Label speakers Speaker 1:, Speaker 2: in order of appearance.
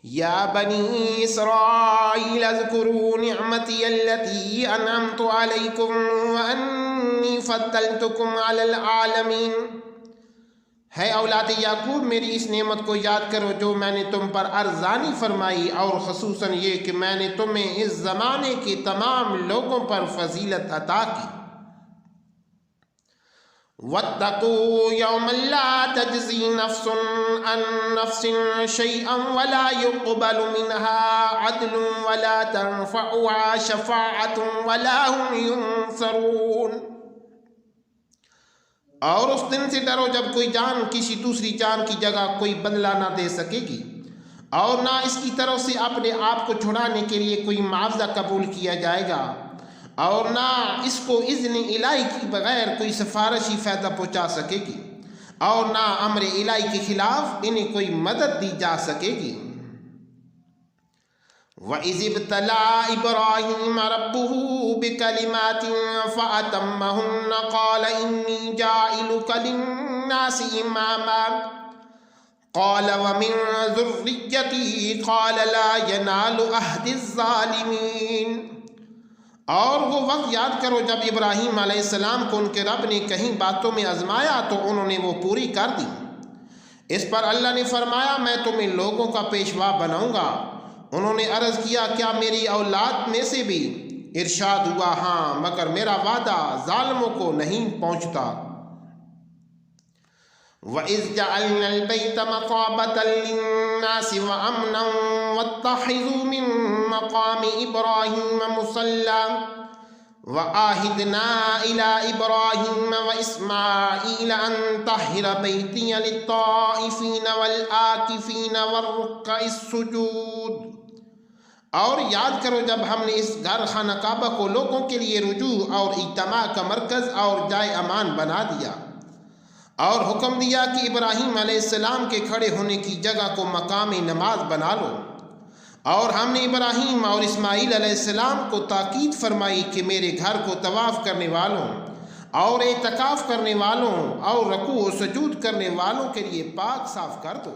Speaker 1: یا بنی اسرائیل اذکروا نعمتی التی انعمت علیکم وانی فضلتکم علی العالمین، ہے اولاد یعقوب میری اس نعمت کو یاد کرو جو میں نے تم پر ارزانی فرمائی، اور خصوصاً یہ کہ میں نے تمہیں اس زمانے کے تمام لوگوں پر فضیلت عطا کی۔ وَاتَّقُوا يَوْمًا لَا تَجْزِي نَفْسٌ عَن نَفْسٍ شَيْئًا وَلَا يُقْبَلُ مِنْهَا عَدْلٌ وَلَا تَنفَعُهَا شَفَاعَةٌ وَلَا هُمْ يُنصَرُونَ، اور اس دن سے ڈرو جب کوئی جان کسی دوسری جان کی جگہ کوئی بدلہ نہ دے سکے گی، اور نہ اس کی طرف سے اپنے آپ کو چھڑانے کے لیے کوئی معاوضہ قبول کیا جائے گا، اور نہ اس کو اذن الہی کے بغیر کوئی سفارشی فائدہ پہنچا سکے گی، اور نہ امر الہی کے خلاف انہیں کوئی مدد دی جا سکے گی۔ وَإِذِ ابْتَلَىٰ إِبْرَاهِيمَ رَبُّهُ بِكَلِمَاتٍ فَأَتَمَّهُنَّ قَالَ إِنِّي جَاعِلُكَ لِلنَّاسِ إِمَامًا قَالَ وَمِن ذُرِّيَّتِي قَالَ لَا يَنَالُ عَهْدِي الظَّالِمِينَ، اور وہ وقت یاد کرو جب ابراہیم علیہ السلام کو ان کے رب نے کہیں باتوں میں آزمایا تو انہوں نے وہ پوری کر دی۔ اس پر اللہ نے فرمایا میں تمہیں لوگوں کا پیشوا بناؤں گا۔ انہوں نے عرض کیا کیا میری اولاد میں سے بھی؟ ارشاد ہوا ہاں، مگر میرا وعدہ ظالموں کو نہیں پہنچتا۔ وَإِذْ جَعَلْنَا الْبَيْتَ مَثَابَةً لِلنَّاسِ وَأَمْنًا وَاتَّخِذُوا مِن مَّقَامِ إِبْرَاهِيمَ مُصَلًّى وَعَاهِدْنَا إِلَىٰ إِبْرَاهِيمَ وَإِسْمَاعِيلَ أَن طَهِّرَ بَيْتِيَ لِلطَّائِفِينَ وَالْعَاكِفِينَ وَالرُّكَّعِ السُّجُودِ، اور یاد کرو جب ہم نے اس گھر خانہ کعبہ کو لوگوں کے لیے رجوع اور اجتماع کا مرکز اور جائے امان بنا دیا، اور حکم دیا کہ ابراہیم علیہ السلام کے کھڑے ہونے کی جگہ کو مقام نماز بنا لو، اور ہم نے ابراہیم اور اسماعیل علیہ السلام کو تاکید فرمائی کہ میرے گھر کو طواف کرنے والوں اور اعتکاف کرنے والوں اور رکوع و سجود کرنے والوں کے لیے پاک صاف کر دو۔